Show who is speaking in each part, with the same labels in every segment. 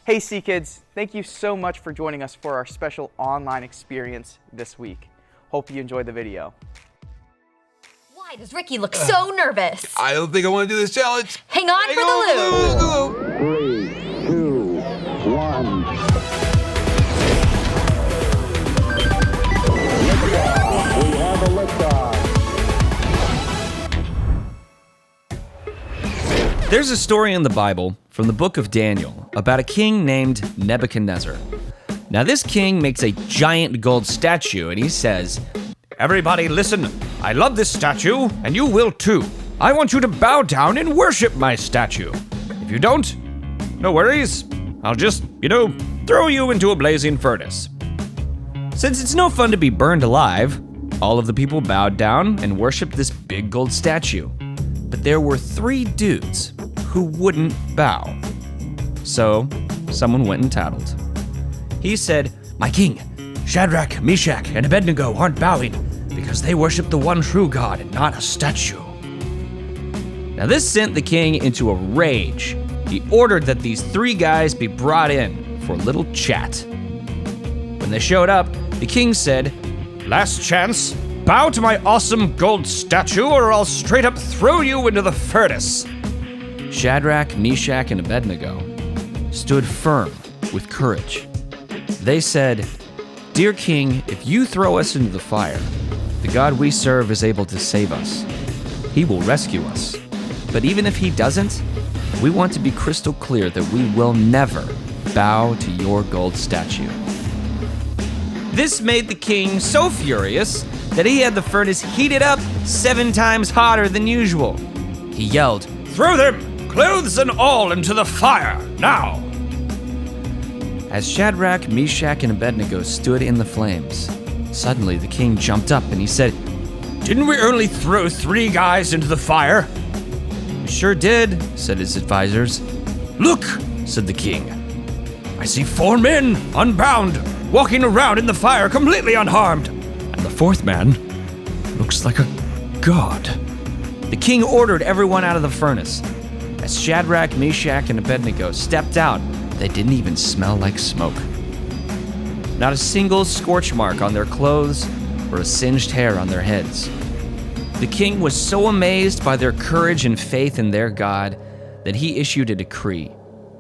Speaker 1: Hey CKids, thank you so much for joining us for our special online experience this week. Hope you enjoyed the video.
Speaker 2: Why does Ricky look so nervous?
Speaker 3: I don't think I want to do this challenge.
Speaker 2: Hang on for the loop.
Speaker 4: 3, 2, 1. Liftoff. We have a liftoff.
Speaker 5: There's a story in the Bible from the book of Daniel about a king named Nebuchadnezzar. Now this king makes a giant gold statue and he says, "Everybody listen, I love this statue and you will too. I want you to bow down and worship my statue. If you don't, no worries, I'll just, throw you into a blazing furnace." Since it's no fun to be burned alive, all of the people bowed down and worshiped this big gold statue. But there were 3 dudes who wouldn't bow. So someone went and tattled. He said, "My king, Shadrach, Meshach, and Abednego aren't bowing because they worship the one true God and not a statue." Now this sent the king into a rage. He ordered that these 3 guys be brought in for a little chat. When they showed up, the king said, "Last chance, bow to my awesome gold statue or I'll straight up throw you into the furnace." Shadrach, Meshach, and Abednego stood firm with courage. They said, "Dear king, if you throw us into the fire, the God we serve is able to save us. He will rescue us. But even if he doesn't, we want to be crystal clear that we will never bow to your gold statue." This made the king so furious that he had the furnace heated up 7 times hotter than usual. He yelled, "Throw them, clothes and all, into the fire, now!" As Shadrach, Meshach, and Abednego stood in the flames, suddenly the king jumped up and he said, "Didn't we only throw 3 guys into the fire?" "We sure did," said his advisors. "Look," said the king. "I see 4 men, unbound, walking around in the fire completely unharmed. And the 4th man looks like a god." The king ordered everyone out of the furnace. As Shadrach, Meshach, and Abednego stepped out, they didn't even smell like smoke. Not a single scorch mark on their clothes or a singed hair on their heads. The king was so amazed by their courage and faith in their God that he issued a decree.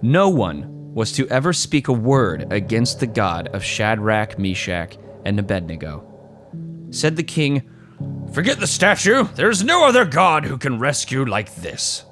Speaker 5: No one was to ever speak a word against the God of Shadrach, Meshach, and Abednego. Said the king, "Forget the statue. There's no other God who can rescue like this."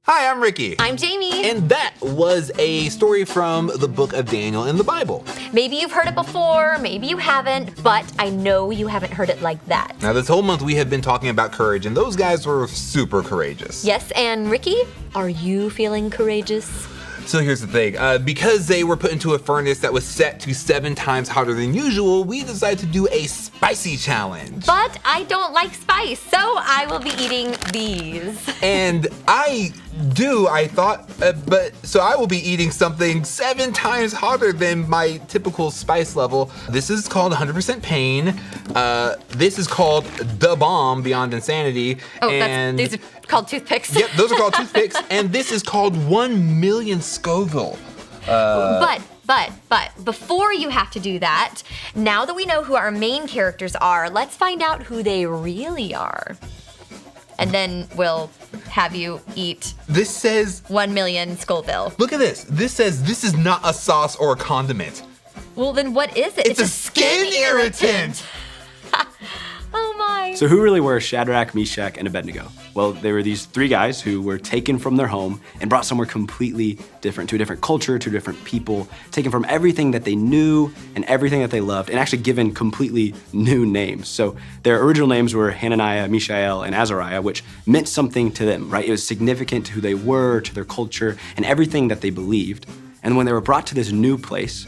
Speaker 3: Hi, I'm Ricky.
Speaker 2: I'm Jamie.
Speaker 3: And that was a story from the book of Daniel in the Bible.
Speaker 2: Maybe you've heard it before, maybe you haven't, but I know you haven't heard it like that.
Speaker 3: Now this whole month we have been talking about courage and those guys were super courageous.
Speaker 2: Yes, and Ricky, are you feeling courageous?
Speaker 3: So here's the thing, because they were put into a furnace that was set to 7 times hotter than usual, we decided to do a spicy challenge.
Speaker 2: But I don't like spice, so I will be eating these.
Speaker 3: And I will be eating something 7 times hotter than my typical spice level. This is called 100% pain. This is called The Bomb Beyond Insanity.
Speaker 2: Oh,
Speaker 3: and
Speaker 2: these are called toothpicks.
Speaker 3: Yep, those are called toothpicks. And this is called 1 million Scoville.
Speaker 2: But before you have to do that, now that we know who our main characters are, let's find out who they really are. And then we'll have you eat
Speaker 3: This says,
Speaker 2: 1 million Scoville.
Speaker 3: look at this. This says this is not a sauce or a condiment.
Speaker 2: Well, then what is it?
Speaker 3: It's a skin irritant.
Speaker 2: Oh my.
Speaker 6: So who really were Shadrach, Meshach, and Abednego? Well, they were these 3 guys who were taken from their home and brought somewhere completely different, to a different culture, to different people, taken from everything that they knew and everything that they loved, and actually given completely new names. So their original names were Hananiah, Mishael, and Azariah, which meant something to them, right? It was significant to who they were, to their culture, and everything that they believed. And when they were brought to this new place,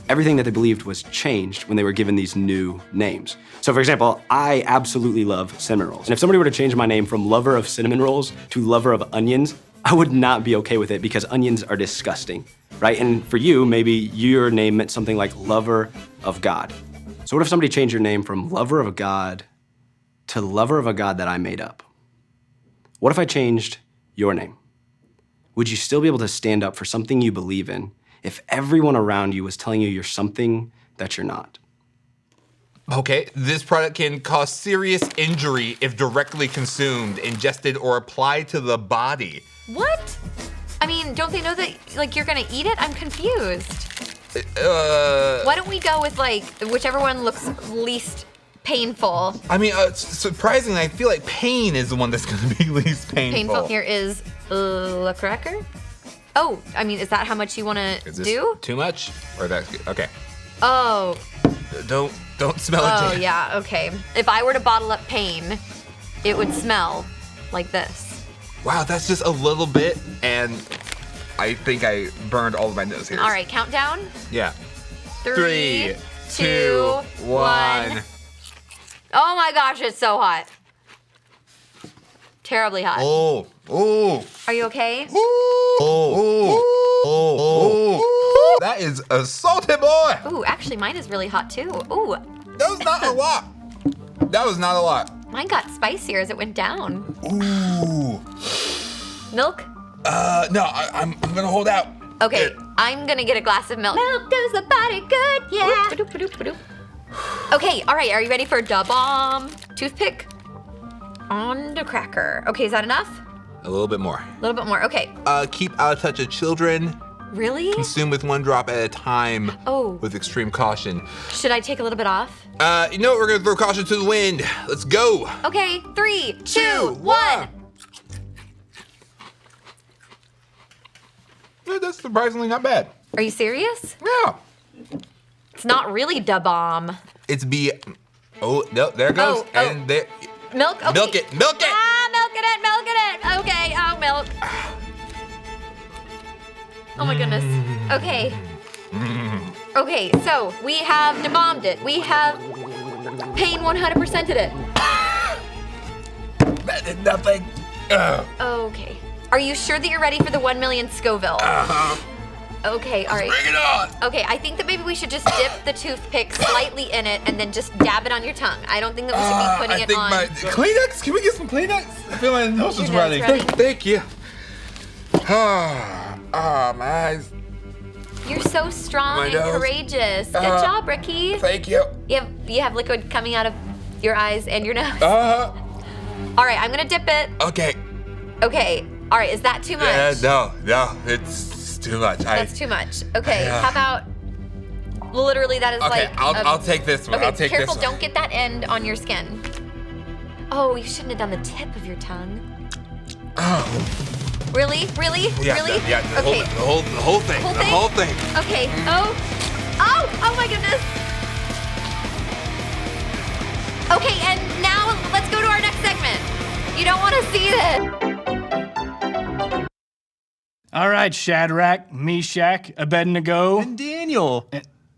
Speaker 6: everything that they believed was changed when they were given these new names. So for example, I absolutely love cinnamon rolls. And if somebody were to change my name from lover of cinnamon rolls to lover of onions, I would not be okay with it because onions are disgusting, right? And for you, maybe your name meant something like lover of God. So what if somebody changed your name from lover of God to lover of a God that I made up? What if I changed your name? would you still be able to stand up for something you believe in if everyone around you was telling you you're something that you're not?
Speaker 3: Okay, this product can cause serious injury if directly consumed, ingested, or applied to the body.
Speaker 2: What? I mean, don't they know that, like, you're gonna eat it? I'm confused. Why don't we go with, like, whichever one looks least painful?
Speaker 3: I mean, surprisingly, I feel like pain is the one that's gonna be least painful.
Speaker 2: Here is the cracker. Oh, I mean, is that how much you wanna
Speaker 3: Is this
Speaker 2: do?
Speaker 3: too much? Or that's good? Okay.
Speaker 2: Oh.
Speaker 3: Don't smell it,
Speaker 2: Oh,
Speaker 3: Jane.
Speaker 2: yeah, okay. If I were to bottle up pain, it would smell like this.
Speaker 3: Wow, that's just a little bit, and I think I burned all of my nose hairs.
Speaker 2: All right, countdown.
Speaker 3: Yeah.
Speaker 2: 3, 2, 1. Oh my gosh, it's so hot. Terribly hot.
Speaker 3: Oh.
Speaker 2: Are you okay?
Speaker 3: That is a salty boy.
Speaker 2: Ooh, actually, mine is really hot too. Ooh,
Speaker 3: That was not a lot. That was not a lot.
Speaker 2: mine got spicier as it went down.
Speaker 3: Ooh.
Speaker 2: Milk?
Speaker 3: No, I'm gonna hold out.
Speaker 2: Okay,
Speaker 3: Here.
Speaker 2: I'm gonna get a glass of milk. Milk does the body good, yeah. Ba-doop, ba-doop, ba-doop. Okay, all right, are you ready for da bomb? Toothpick on the cracker. Okay, is that enough?
Speaker 3: A little bit more.
Speaker 2: A little bit more, okay.
Speaker 3: Keep out of touch of children.
Speaker 2: Really?
Speaker 3: Consume with 1 drop at a time.
Speaker 2: Oh.
Speaker 3: With extreme caution.
Speaker 2: Should I take a little bit off?
Speaker 3: You know what? We're gonna throw caution to the wind. Let's go.
Speaker 2: Okay, 3, 2, 1.
Speaker 3: Yeah, that's surprisingly not bad.
Speaker 2: Are you serious?
Speaker 3: Yeah.
Speaker 2: It's not really da bomb.
Speaker 3: It's B. Oh, no, there it goes.
Speaker 2: Oh, oh.
Speaker 3: And there.
Speaker 2: Milk? Okay.
Speaker 3: Milk it, milk it!
Speaker 2: Ah, milking it, milking it. Okay, oh, milk. Oh my goodness. Okay. Okay, so we have debombed it. We have pain 100%ed it.
Speaker 3: That did nothing.
Speaker 2: Okay. Are you sure that you're ready for the 1 million Scoville? Okay, all right.
Speaker 3: Bring it on!
Speaker 2: Okay, I think that maybe we should just dip the toothpick slightly in it and then just dab it on your tongue. I don't think that we should be putting
Speaker 3: I
Speaker 2: it
Speaker 3: think
Speaker 2: on.
Speaker 3: my Kleenex. Can we get some Kleenex? I feel my nose is
Speaker 2: Your nose
Speaker 3: running.
Speaker 2: running?
Speaker 3: Thank you. My eyes.
Speaker 2: You're so strong
Speaker 3: My
Speaker 2: and
Speaker 3: nose.
Speaker 2: courageous. Good
Speaker 3: Uh,
Speaker 2: job, Ricky.
Speaker 3: Thank you.
Speaker 2: You have liquid coming out of your eyes and your nose.
Speaker 3: Uh-huh.
Speaker 2: All right, I'm gonna dip it.
Speaker 3: Okay.
Speaker 2: Okay. All right, is that too much?
Speaker 3: No, it's too much.
Speaker 2: That's too much. Okay,
Speaker 3: I,
Speaker 2: how about literally that is
Speaker 3: Okay,
Speaker 2: like.
Speaker 3: I'll take this one.
Speaker 2: Okay,
Speaker 3: I'll take
Speaker 2: careful,
Speaker 3: this one.
Speaker 2: don't get that end on your skin. Oh, you shouldn't have done the tip of your tongue.
Speaker 3: Oh.
Speaker 2: Really? Really?
Speaker 3: Yeah,
Speaker 2: really?
Speaker 3: yeah,
Speaker 2: Okay.
Speaker 3: the whole thing.
Speaker 2: Whole
Speaker 3: The
Speaker 2: thing?
Speaker 3: whole thing.
Speaker 2: Okay. Oh. Oh my goodness. Okay, and now let's go to our next segment. You don't want to see this.
Speaker 7: All right, Shadrach, Meshach, Abednego,
Speaker 8: And Daniel.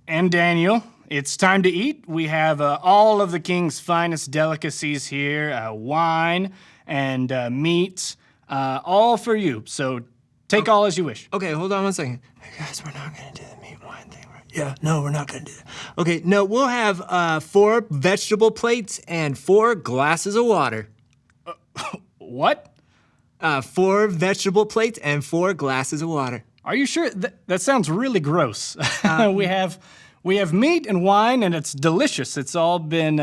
Speaker 7: and Daniel. It's time to eat. We have all of the king's finest delicacies here, wine and meat, all for you. So take all as you wish.
Speaker 8: Okay, hold on 1 second. Guys, we're not gonna do the meat wine thing, right? Yeah, no, we're not gonna do that. Okay, no, we'll have 4 vegetable plates and 4 glasses of water.
Speaker 7: What?
Speaker 8: 4 vegetable plates and 4 glasses of water.
Speaker 7: Are you sure? That sounds really gross. We have meat and wine, and it's delicious. It's all been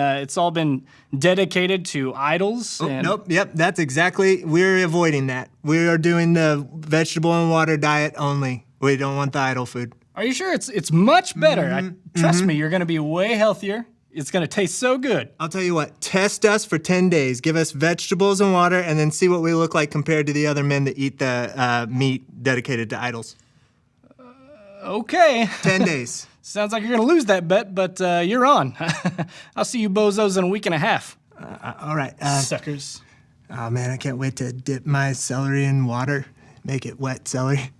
Speaker 7: dedicated to idols. And
Speaker 8: Nope, yep, that's exactly, we're avoiding that. We are doing the vegetable and water diet only. We don't want the idol food.
Speaker 7: Are you sure? It's much better. Trust me, you're gonna be way healthier. It's gonna taste so good.
Speaker 8: I'll tell you what, test us for 10 days. Give us vegetables and water, and then see what we look like compared to the other men that eat the meat dedicated to idols.
Speaker 7: Okay.
Speaker 8: 10 days.
Speaker 7: Sounds like you're gonna lose that bet, but you're on. I'll see you bozos in a week and a half.
Speaker 8: All right.
Speaker 7: Suckers.
Speaker 8: Oh man, I can't wait to dip my celery in water. Make it wet celery.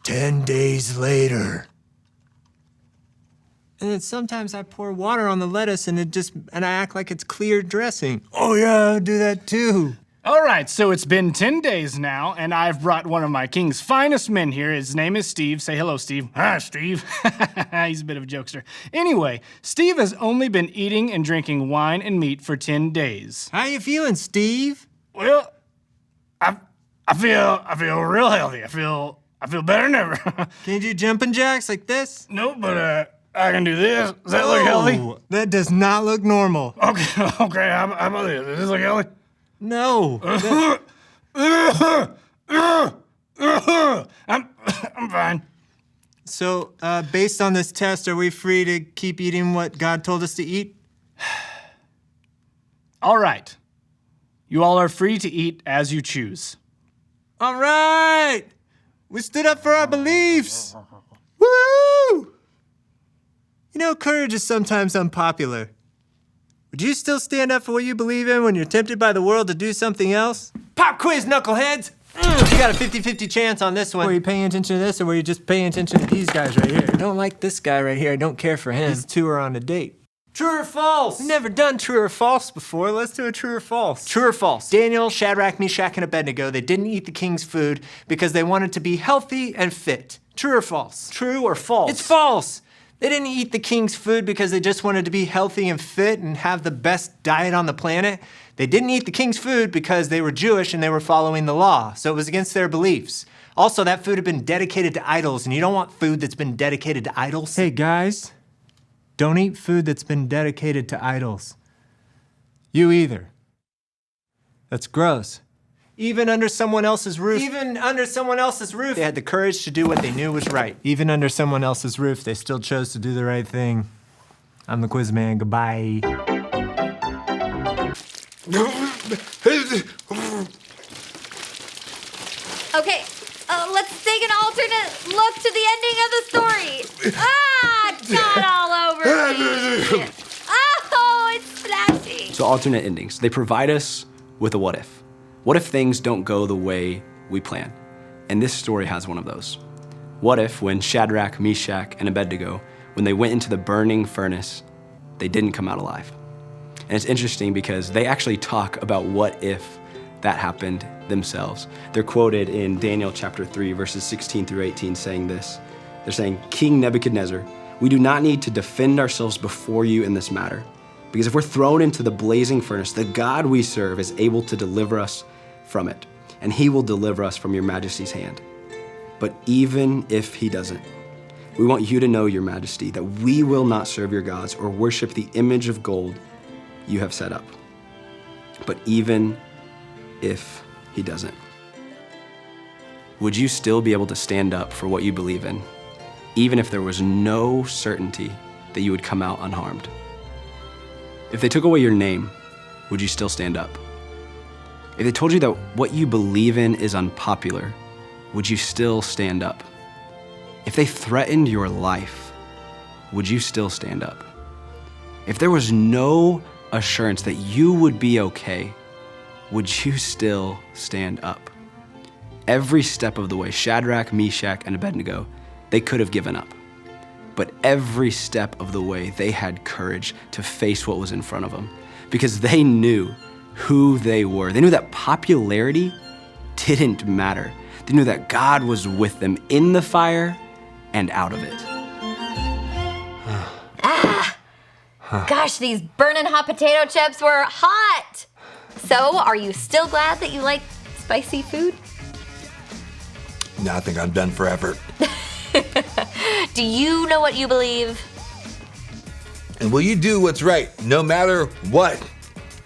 Speaker 8: 10 days later. And then sometimes I pour water on the lettuce and I act like it's clear dressing. Oh yeah, I do that too.
Speaker 7: All right, so it's been 10 days now, and I've brought one of my king's finest men here. His name is Steve. Say hello, Steve. Hi, Steve. He's a bit of a jokester. Anyway, Steve has only been eating and drinking wine and meat for 10 days.
Speaker 8: How you feeling, Steve?
Speaker 7: Well, I feel real healthy. I feel better than ever.
Speaker 8: Can you do jumping jacks like this?
Speaker 7: Nope, but I can do this. Does that look healthy?
Speaker 8: Oh, that does not look normal.
Speaker 7: Okay. How about this? Does this look healthy?
Speaker 8: No.
Speaker 7: I'm fine.
Speaker 8: So, based on this test, are we free to keep eating what God told us to eat?
Speaker 7: All right. You all are free to eat as you choose.
Speaker 8: All right. We stood up for our beliefs. Woo! You know, courage is sometimes unpopular. Would you still stand up for what you believe in when you're tempted by the world to do something else? Pop quiz, knuckleheads! You got a 50-50 chance on this one. Were you paying attention to this, or were you just paying attention to these guys right here? I don't like this guy right here. I don't care for him. These two are on a date. True or false? We've never done true or false before. Let's do a true or false. True or false? Daniel, Shadrach, Meshach, and Abednego, they didn't eat the king's food because they wanted to be healthy and fit. True or false? True or false? It's false. They didn't eat the king's food because they just wanted to be healthy and fit and have the best diet on the planet. They didn't eat the king's food because they were Jewish and they were following the law, so it was against their beliefs. Also, that food had been dedicated to idols, and you don't want food that's been dedicated to idols. Hey, guys, don't eat food that's been dedicated to idols. You either. That's gross. Even under someone else's roof. Even under someone else's roof. They had the courage to do what they knew was right. Even under someone else's roof, they still chose to do the right thing. I'm the quiz man. Goodbye.
Speaker 2: Okay, let's take an alternate look to the ending of the story. It got all over me. Oh, it's splashing.
Speaker 6: So alternate endings, they provide us with a what if. What if things don't go the way we plan? And this story has one of those. What if when Shadrach, Meshach, and Abednego, when they went into the burning furnace, they didn't come out alive? And it's interesting because they actually talk about what if that happened themselves. They're quoted in Daniel chapter 3, verses 16 through 18 saying this. They're saying, King Nebuchadnezzar, we do not need to defend ourselves before you in this matter. Because if we're thrown into the blazing furnace, the God we serve is able to deliver us from it, and he will deliver us from your majesty's hand. But even if he doesn't, we want you to know, your majesty, that we will not serve your gods or worship the image of gold you have set up. But even if he doesn't, would you still be able to stand up for what you believe in, even if there was no certainty that you would come out unharmed? If they took away your name, would you still stand up? If they told you that what you believe in is unpopular, would you still stand up? If they threatened your life, would you still stand up? If there was no assurance that you would be okay, would you still stand up? Every step of the way, Shadrach, Meshach, and Abednego, they could have given up. But every step of the way, they had courage to face what was in front of them because they knew who they were. They knew that popularity didn't matter. They knew that God was with them in the fire and out of it.
Speaker 2: Gosh, these burning hot potato chips were hot. So, are you still glad that you like spicy food?
Speaker 3: No, I think I'm done forever.
Speaker 2: Do you know what you believe?
Speaker 3: And will you do what's right, no matter what?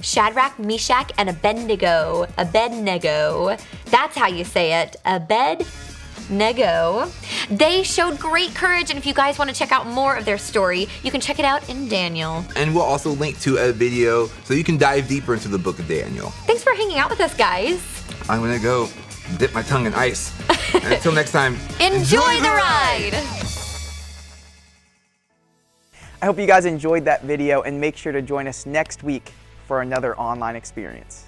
Speaker 2: Shadrach, Meshach, and Abednego. Abednego. That's how you say it. Abednego. They showed great courage, and if you guys want to check out more of their story, you can check it out in Daniel.
Speaker 3: And we'll also link to a video so you can dive deeper into the book of Daniel.
Speaker 2: Thanks for hanging out with us, guys.
Speaker 3: I'm gonna go dip my tongue in ice. And until next time,
Speaker 2: Enjoy the ride.
Speaker 1: I hope you guys enjoyed that video, and make sure to join us next week for another online experience.